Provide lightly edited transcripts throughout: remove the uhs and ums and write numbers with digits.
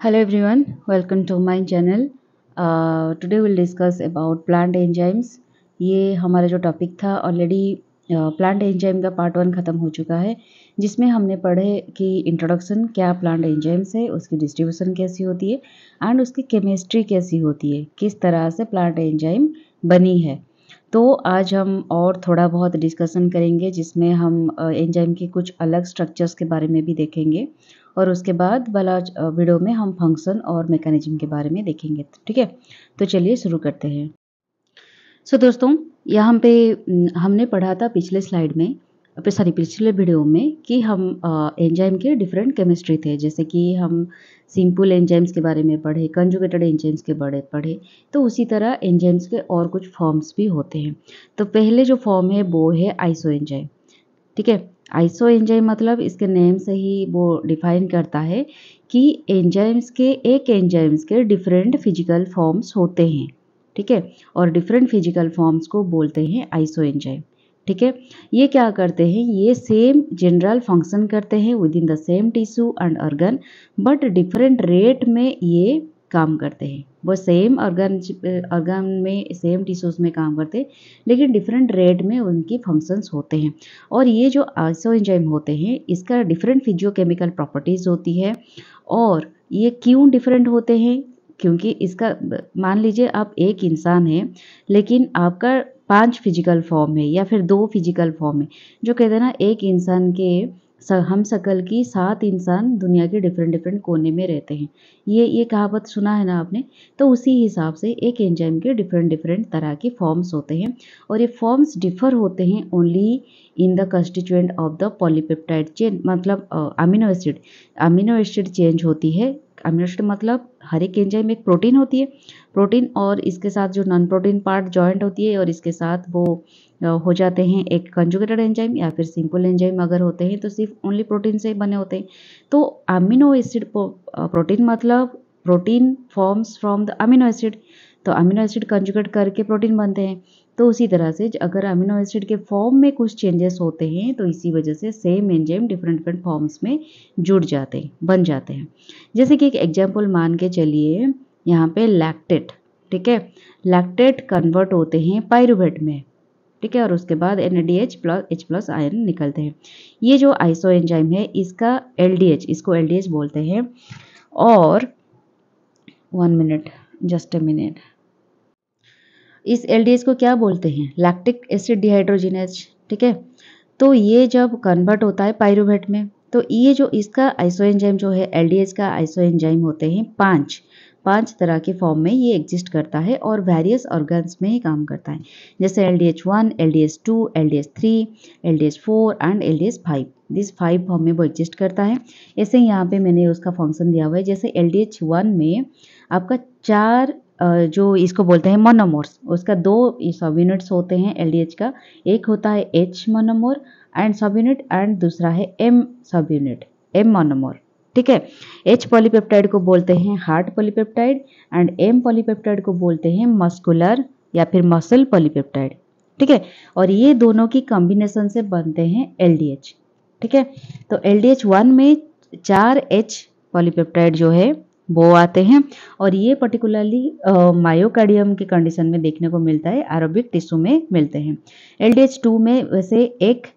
Hello everyone, welcome to my channel. Today we'll discuss about plant enzymes. ये हमारा जो topic था already plant enzyme का part 1 ख़त्म हो चुका है, जिसमें हमने पढ़े कि इंट्रोडक्शन क्या प्लांट एंजाइम्स है, उसकी डिस्ट्रीब्यूशन कैसी होती है एंड उसकी केमिस्ट्री कैसी होती है, किस तरह से प्लांट एंजाइम बनी है। तो आज हम और थोड़ा बहुत डिस्कशन करेंगे, जिसमें हम एंजाइम के कुछ अलग स्ट्रक्चर्स के बारे में भी देखेंगे और उसके बाद वाला वीडियो में हम फंक्शन और मैकेनिज्म के बारे में देखेंगे। ठीक है, तो चलिए शुरू करते हैं। दोस्तों, यहाँ पे हमने पढ़ा था पिछले स्लाइड में, पिछले वीडियो में कि हम एंजाइम के डिफरेंट केमिस्ट्री थे, जैसे कि हम सिंपल एंजाइम्स के बारे में पढ़े, कंजुगेटेड एंजाइम्स के बारे पढ़े। तो उसी तरह एंजाइम्स के और कुछ फॉर्म्स भी होते हैं। तो पहले जो फॉर्म है वो है आइसो एंजाइम। ठीक है, आइसो एंजाइम मतलब इसके नेम से ही वो डिफाइन करता है कि एक एंजाइम्स के डिफरेंट फिजिकल फॉर्म्स होते हैं। ठीक है, और डिफरेंट फिजिकल फॉर्म्स को बोलते हैं आइसो एंजाइम। ठीक है, ये क्या करते हैं, ये सेम जनरल फंक्शन करते हैं with in the same tissue and organ, but different rate में ये काम करते हैं। वो सेम ऑर्गन में सेम टिश्यूज में काम करते हैं, लेकिन डिफरेंट रेट में उनकी फंक्शंस होते हैं। और ये जो आइसो एंजाइम होते हैं, इसका डिफरेंट फिजियोकेमिकल प्रॉपर्टीज होती है। और ये क्यों डिफरेंट होते हैं, क्योंकि इसका मान लीजिए आप एक इंसान है, लेकिन आपका 5 फिजिकल फॉर्म है या फिर 2 फिजिकल फॉर्म है। जो कहते हैं ना, एक इंसान के हम शकल की 7 इंसान दुनिया के डिफरेंट डिफरेंट कोने में रहते हैं। ये कहावत सुना है ना आपने। तो उसी हिसाब से एक एंजाइम के डिफरेंट डिफरेंट तरह के फॉर्म्स होते हैं, और ये फॉर्म्स डिफर होते हैं only in the constituent of the polypeptide chain, मतलब अमीनो एसिड चेंज होती है। अमीनो एसिड मतलब हर एक एंजाइम एक प्रोटीन होती है, प्रोटीन और इसके साथ जो नॉन प्रोटीन पार्ट जॉइंट होती है, और इसके साथ वो हो जाते हैं एक कंजुगेटेड एंजाइम या फिर सिंपल एंजाइम अगर होते हैं तो सिर्फ ओनली प्रोटीन से बने होते हैं। तो अमीनो एसिड प्रोटीन मतलब protein forms from the amino acid, तो अमीनो एसिड कंजुगेट करके प्रोटीन बनते हैं। तो उसी तरह से अगर अमीनो एसिड के फॉर्म में कुछ चेंजेस होते हैं, तो इसी वजह से same enzyme different different forms में जुड़ जाते हैं, बन जाते हैं। जैसे कि एक एग्जाम्पल मान के चलिए, यहाँ पे लैक्टेट। ठीक है, लैक्टेट कन्वर्ट होते हैं पायरुवेट में। ठीक है, और उसके बाद NADH प्लस H+ आयन निकलते हैं। ये जो आइसो एंजाइम है, इसका LDH, इसको LDH बोलते हैं। और 1 मिनट, जस्ट अ मिनट, इस LDH को क्या बोलते हैं, लैक्टिक एसिड डिहाइड्रोजिनेज। ठीक है, तो ये जब कन्वर्ट होता है पायरुवेट में, तो ये जो इसका आइसो एंजाइम जो है, LDH का आइसो एंजाइम होते हैं 5 तरह के फॉर्म में ये एग्जिस्ट करता है, और वेरियस ऑर्गन्स में ही काम करता है। जैसे LDH1, LDH2, LDH3, LDH4 and LDH5, this 5 form में वो एग्जिस्ट करता है। ऐसे यहाँ पे मैंने उसका फंक्शन दिया हुआ है। जैसे LDH1 में आपका 4 जो इसको बोलते हैं मोनोमर्स, उसका 2 सब यूनिट्स होते हैं LDH का। एक होता है H मोनोमर एंड सब यूनिट, एंड दूसरा है M सब यूनिट, M मोनोमर। ठीक है, H पॉलीपेप्टाइड को बोलते हैं heart polypeptide, and M polypeptide को बोलते हैं मस्कुलर या फिर मसल पॉलीपेप्टाइड। ठीक है, और ये दोनों की कॉम्बिनेशन से बनते हैं LDH। ठीक है, तो LDH1 में 4 H पॉलीपेप्टाइड जो है वो आते हैं, और ये पर्टिकुलरली मायोकार्डियम के कंडीशन में देखने को मिलता है, एरोबिक टिश्यू में मिलते हैं। LDH2 में वैसे एक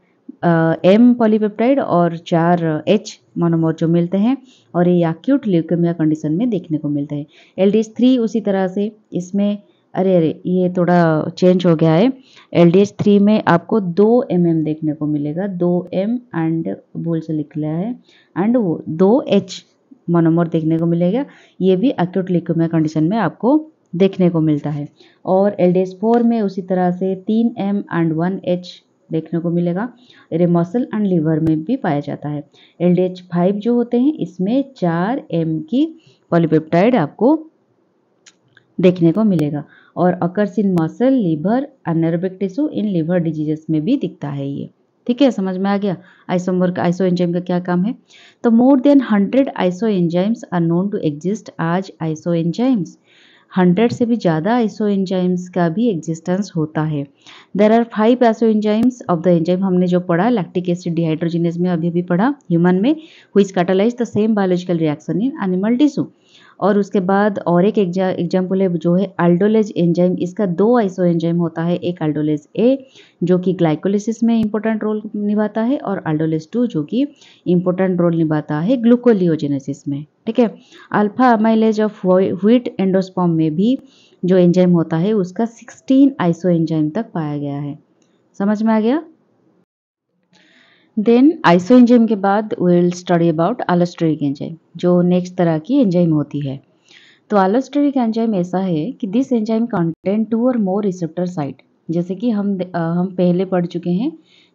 M पॉलीपेप्टाइड और 4 H मोनोमर जो मिलते हैं, और ये एक्यूट ल्यूकेमिया कंडीशन में देखने को मिलते हैं। LDH3 उसी तरह से, इसमें अरे ये थोड़ा चेंज हो गया है। LDH3 में आपको 2 mm देखने को मिलेगा, 2 M एंड भूल से लिख लिया है, एंड वो 2 H मोनोमर देखने को मिलेगा। ये भी एक्यूट ल्यूकेमिया कंडीशन में आपको देखने को मिलता है। और LDH4 में उसी तरह से 3 M एंड 1 H देखने को मिलेगा। ये मसल एंड लीवर में भी पाया जाता है। LDH5 जो होते हैं, इसमें 4 M की पॉलीपेप्टाइड आपको देखने को मिलेगा, और occurs in muscle, liver, anaerobic tissue, in liver diseases में भी दिखता है ये। ठीक है, समझ में आ गया आइसो एंजाइम का क्या काम है। तो more than 100 isoenzymes are known to exist आज आइसो एंजाइम्स। 100 से भी ज़्यादा आइसो एंजाइम्स का भी एग्जिस्टेंस होता है। There are 5 isoenzymes of the enzyme, हमने जो पढ़ा लैक्टिक एसिड डिहाइड्रोजिनेज में अभी पढ़ा ह्यूमन में, which catalyse the same biological reaction in animal tissue. और उसके बाद और एक एग्जाम्पल है जो है अल्डोलेज एंजाइम। इसका 2 आइसो एंजाइम होता है, एक अल्डोलेज ए जो कि ग्लाइकोलिसिस में इंपॉर्टेंट रोल निभाता है और अल्डोलेज 2 जो कि इंपॉर्टेंट रोल निभाता है ग्लूकोलियोजेनेसिस में। ठीक है, alpha amylase of wheat endosperm में भी जो एंजाइम होता है उसका 16 आइसो एंजाइम तक पाया गया है। समझ में आ गया? देन आइसो एंजाइम के बाद will study about allosteric enzyme, जो नेक्स्ट तरह की एंजाइम होती है। तो एलोस्टेरिक एंजाइम ऐसा है कि दिस एंजाइम कंटेन 2 और मोर रिसेप्टर साइट। जैसे कि हम पहले पढ़ चुके हैं,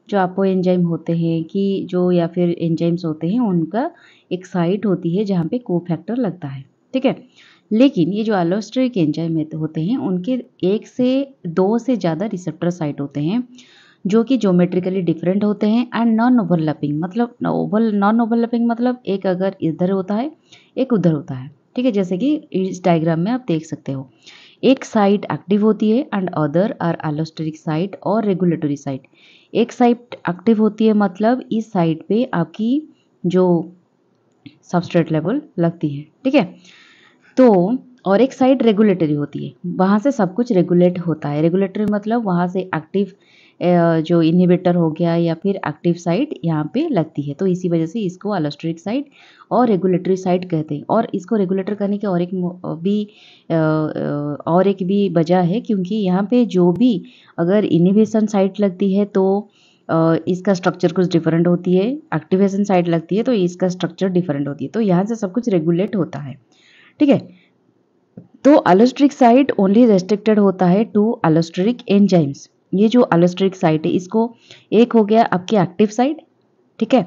जो अपो एंजाइम होते हैं कि जो या फिर एंजाइम्स होते हैं उनका एक साइट होती है जहाँ पे कोफैक्टर लगता है। ठीक है, लेकिन ये जो एलोस्टेरिक एंजाइम होते हैं उनके 1 से 2 से ज़्यादा रिसेप्टर साइट होते हैं जो कि ज्योमेट्रिकली डिफरेंट होते हैं एंड नॉन ओवरलैपिंग। मतलब नॉन ओवरलैपिंग मतलब एक अगर इधर होता है एक उधर होता है। ठीक है, जैसे कि इस डायग्राम में आप देख सकते हो, एक साइट एक्टिव होती है and other are allosteric site और रेगुलेटरी साइट। एक साइट एक्टिव होती है मतलब इस साइट पे आपकी जो सबस्ट्रेट लेवल लगती है। ठीक है, तो और एक साइड रेगुलेटरी होती है, वहाँ से सब कुछ रेगुलेट होता है। रेगुलेटरी मतलब वहाँ से एक्टिव जो इनहिबिटर हो गया या फिर एक्टिव साइट यहाँ पे लगती है, तो इसी वजह से इसको एलोस्टेरिक साइट और रेगुलेटरी साइट कहते हैं। और इसको रेगुलेटर करने की और एक भी वजह है, क्योंकि यहाँ पे जो भी अगर इनहिबिशन साइट लगती है तो इसका स्ट्रक्चर कुछ डिफरेंट होती है, एक्टिवेशन साइट लगती है तो इसका स्ट्रक्चर डिफरेंट होती है, तो यहाँ से सब कुछ रेगुलेट होता है। ठीक है, तो एलोस्टेरिक साइट ओनली रेस्ट्रिक्टेड होता है टू एलोस्टेरिक एंजाइम्स। ये जो एलोस्टेरिक साइट है इसको एक हो गया आपकी एक्टिव साइट, ठीक है,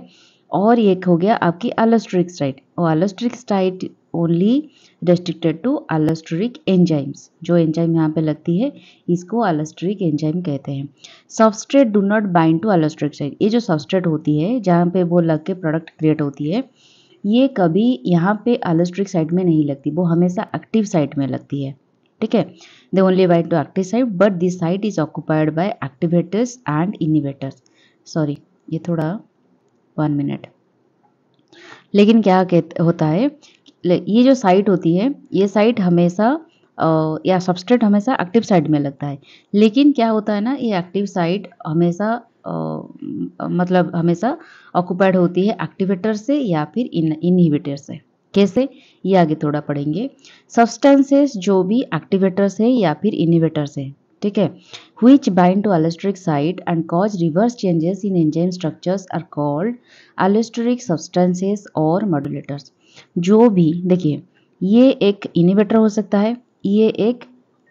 और एक हो गया आपकी एलोस्टेरिक साइट। और allosteric site only restricted to allosteric enzymes. जो एंजाइम यहाँ पे लगती है इसको एलोस्टेरिक एंजाइम कहते हैं। Substrate do not bind to allosteric site. ये जो सबस्ट्रेट होती है जहाँ पे वो लग के प्रोडक्ट क्रिएट होती है, ये कभी यहाँ पे एलोस्टेरिक साइट में नहीं लगती, वो हमेशा एक्टिव साइट में लगती है। ठीक है, they only bind to active site but this site is occupied by activators and inhibitors. Sorry, ये थोड़ा 1 मिनट। लेकिन क्या होता है, ये जो साइट होती है ये साइट हमेशा या सबस्ट्रेट हमेशा एक्टिव साइट में लगता है, लेकिन क्या होता है ना, ये एक्टिव साइट हमेशा मतलब हमेशा ऑक्युपाइड होती है एक्टिवेटर से या फिर इनहिबिटर से। कैसे, ये आगे थोड़ा पढ़ेंगे। सब्सटेंसेस जो भी एक्टिवेटर्स है या फिर इनहिबिटर्स है, ठीक है, which bind to allosteric site and cause reverse changes in enzyme structures are called allosteric substances और modulators। जो भी देखिए, ये एक इनहिबिटर हो सकता है, ये एक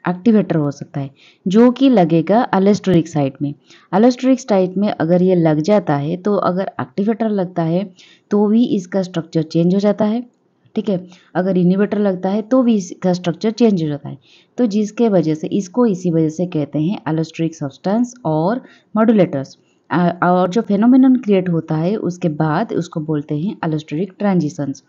एक्टिवेटर हो सकता है जो कि लगेगा एलोस्टेरिक साइट में। एलोस्टेरिक साइट में अगर ये लग जाता है तो अगर एक्टिवेटर लगता है तो भी इसका स्ट्रक्चर चेंज हो जाता है। ठीक है, अगर इनहिबिटर लगता है तो भी इसका स्ट्रक्चर चेंज हो जाता है, तो जिसके वजह से इसको इसी वजह से कहते हैं एलोस्टेरिक सब्सटेंस और मॉड्यूलेटर्स। और जो फेनोमेनन क्रिएट होता है उसके बाद उसको बोलते हैं एलोस्टेरिक ट्रांजिशंस,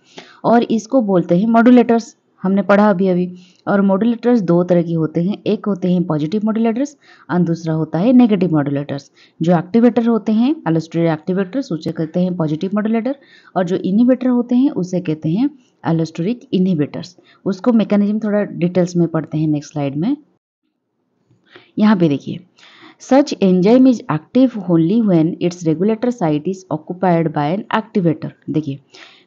और इसको बोलते हैं मॉड्यूलेटर्स। हमने पढ़ा अभी अभी। और मॉड्यूलेटर्स 2 तरह के होते हैं, एक होते हैं पॉजिटिव मॉड्यूलेटर्स और दूसरा होता है नेगेटिव मॉड्यूलेटर्स। जो एक्टिवेटर होते हैं एलोस्टेरिक एक्टिवेटर्स उसे कहते हैं पॉजिटिव मॉड्यूलेटर, और जो इनहिबिटर होते हैं उसे कहते हैं एलोस्टेरिक इनहिबिटर्स। उसको मैकेनिज्म थोड़ा डिटेल्स में पढ़ते हैं नेक्स्ट स्लाइड में। यहाँ पे देखिए, such enzyme is active only when its regulator site is occupied by an activator. देखिए,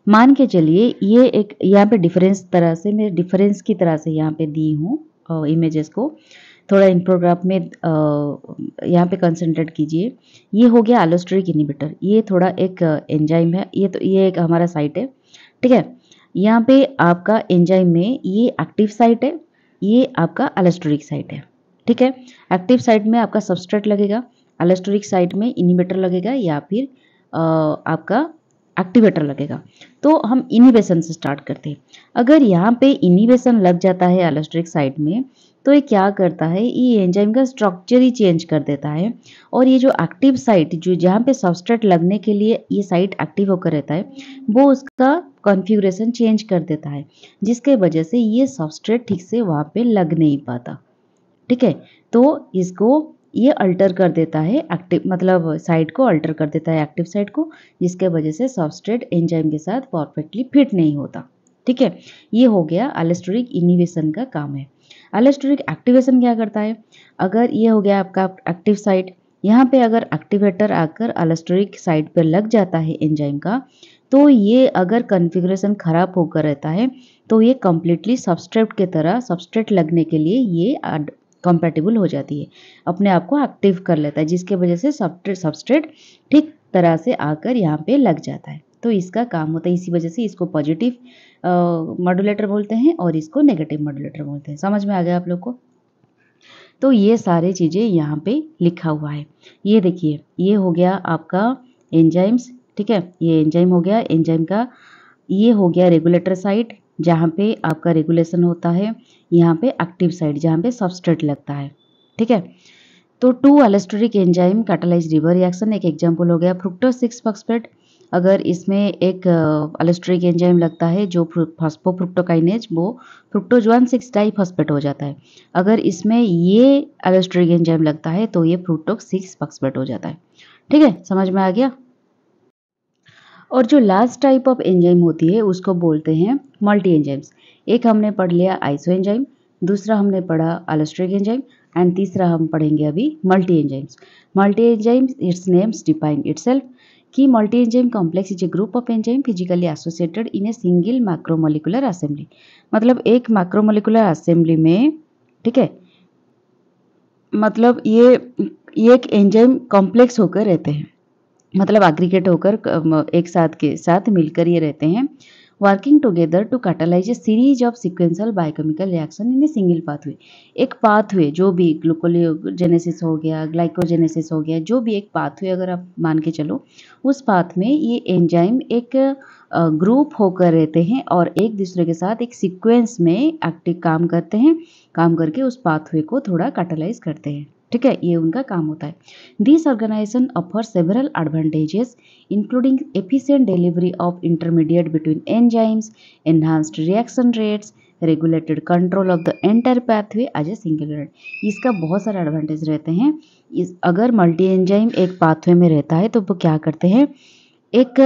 मान के चलिए ये एक यहाँ पे डिफरेंस तरह से मैं डिफरेंस की तरह से यहाँ पे दी हूँ इमेजेस को, थोड़ा इन्फोग्राफ में यहाँ पे कंसंट्रेट कीजिए। ये हो गया एलोस्टेरिक इनहिबिटर, ये थोड़ा एक एंजाइम है, ये एक हमारा साइट है। ठीक है, यहाँ पे आपका एंजाइम में ये एक्टिव साइट है, ये आपका एलोस्टेरिक साइट है। ठीक है, एक्टिव साइट में आपका सबस्ट्रेट लगेगा, एलोस्टेरिक साइट में इनहिबिटर लगेगा या फिर आपका एक्टिवेटर लगेगा। तो हम इनहिबिशन से स्टार्ट करते हैं। अगर यहाँ पे इनहिबिशन लग जाता है एलोस्टेरिक साइट में तो ये क्या करता है, ये एंजाइम का स्ट्रक्चर ही चेंज कर देता है, और ये जो एक्टिव साइट जो जहाँ पे सबस्ट्रेट लगने के लिए ये साइट एक्टिव होकर रहता है वो उसका कॉन्फ़िगरेशन चेंज कर देता है, जिसके वजह से ये सबस्ट्रेट ठीक से वहाँ पे लग नहीं पाता। ठीक है, तो इसको ये अल्टर कर देता है, एक्टिव मतलब साइट को अल्टर कर देता है एक्टिव साइट को, जिसके वजह से सबस्ट्रेट एंजाइम के साथ परफेक्टली फिट नहीं होता। ठीक है, ये हो गया एलोस्टेरिक इन्हिबिशन का काम है। एलोस्टेरिक एक्टिवेशन क्या करता है, अगर ये हो गया आपका एक्टिव साइट, यहाँ पे अगर एक्टिवेटर आकर एलोस्टेरिक साइट पर लग जाता है एंजाइम का, तो ये अगर कॉन्फ़िगरेशन खराब होकर रहता है तो ये कंप्लीटली सबस्ट्रेट के तरह सबस्ट्रेट लगने के लिए ये कंपैटिबल हो जाती है, अपने आप को एक्टिव कर लेता है, जिसके वजह से सबस्ट्रेट ठीक तरह से आकर यहाँ पे लग जाता है। तो इसका काम होता है, इसी वजह से इसको पॉजिटिव मॉड्यूलेटर बोलते हैं और इसको नेगेटिव मॉड्यूलेटर बोलते हैं। समझ में आ गया आप लोग को? तो ये सारी चीज़ें यहाँ पे लिखा हुआ है। ये देखिए, ये हो गया आपका एंजाइम्स, ठीक है, ये एंजाइम हो गया, एंजाइम का ये हो गया रेगुलेटर साइट जहाँ पे आपका रेगुलेशन होता है, यहाँ पे एक्टिव साइट जहाँ पे सबस्ट्रेट लगता है, ठीक है। तो 2 allosteric enzyme catalyse river reaction एक एग्जांपल हो गया फ्रुक्टोज 6 फॉस्फेट। अगर इसमें एक एलोस्टेरिक एंजाइम लगता है जो फॉस्फोफ्रुक्टोकाइनेज, वो फ्रुक्टोज 1,6 डाइफॉस्फेट हो जाता है। अगर इसमें ये एलोस्टेरिक एंजाइम लगता है तो ये फ्रुक्टोज 6 फॉस्फेट हो जाता है। ठीक है, समझ में आ गया? और जो लास्ट टाइप ऑफ एंजाइम होती है उसको बोलते हैं मल्टी एंजाइम्स। एक हमने पढ़ लिया आइसो एंजाइम, दूसरा हमने पढ़ा एलोस्टेरिक एंजाइम एंड तीसरा हम पढ़ेंगे अभी multi enzymes. Multi enzymes its names define itself कि multi enzyme complex is a group of enzyme physically associated in a single macromolecular assembly. मतलब एक मैक्रोमोलिकुलर असेंबली में, ठीक है, मतलब ये एक एंजाइम कॉम्प्लेक्स होकर रहते हैं, मतलब एग्रीगेट होकर एक साथ के साथ मिलकर ये रहते हैं, working together to catalyze a series of sequential biochemical reaction in a single pathway. एक पाथवे जो भी ग्लूकोजेनेसिस हो गया, ग्लाइकोजेनेसिस हो गया, जो भी एक पाथवे अगर आप मान के चलो, उस पाथ में ये एंजाइम एक ग्रुप होकर रहते हैं और एक दूसरे के साथ एक सीक्वेंस में एक्टिव काम करते हैं, काम करके उस पाथवे को थोड़ा कैटालाइज करते हैं। ठीक है, ये उनका काम होता है। This organization offer several advantages including efficient delivery of intermediate between enzymes, enhanced reaction rates, regulated control of the entire pathway as a single unit. इसका बहुत सारे एडवांटेज रहते हैं। अगर मल्टी एंजाइम एक पाथवे में रहता है तो वो क्या करते हैं, एक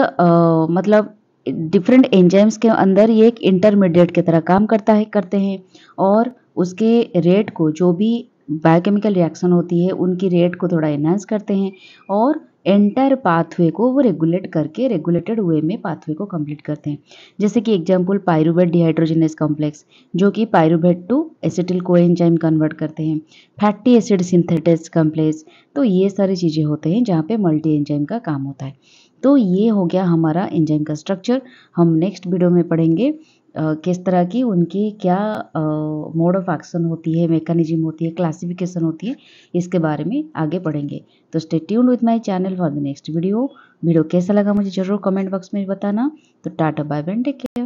मतलब डिफरेंट एंजाइम्स के अंदर ये एक इंटरमीडिएट की तरह काम करते हैं और उसके रेट को, जो भी बायोकेमिकल रिएक्शन होती है उनकी रेट को थोड़ा एनहांस करते हैं और एंटायर पाथवे को वो रेगुलेट करके रेगुलेटेड वे में पाथवे को कंप्लीट करते हैं। जैसे कि एग्जांपल पायरुवेट डिहाइड्रोजनेस कॉम्प्लेक्स, जो कि pyruvate to acetyl coenzyme convert करते हैं, फैटी एसिड सिंथेटेस कॉम्प्लेक्स। तो ये सारी चीज़ें होते हैं जहाँ पे मल्टी एंजाइम का काम होता है। तो ये हो गया हमारा एंजाइम का स्ट्रक्चर। हम नेक्स्ट वीडियो में पढ़ेंगे किस तरह की उनकी क्या मोड ऑफ एक्शन होती है, मैकेनिज्म होती है, क्लासिफिकेशन होती है, इसके बारे में आगे पढ़ेंगे। तो stay tuned with my channel for the next video. Video कैसा लगा मुझे ज़रूर कमेंट बॉक्स में बताना। तो tata bye bye, take care.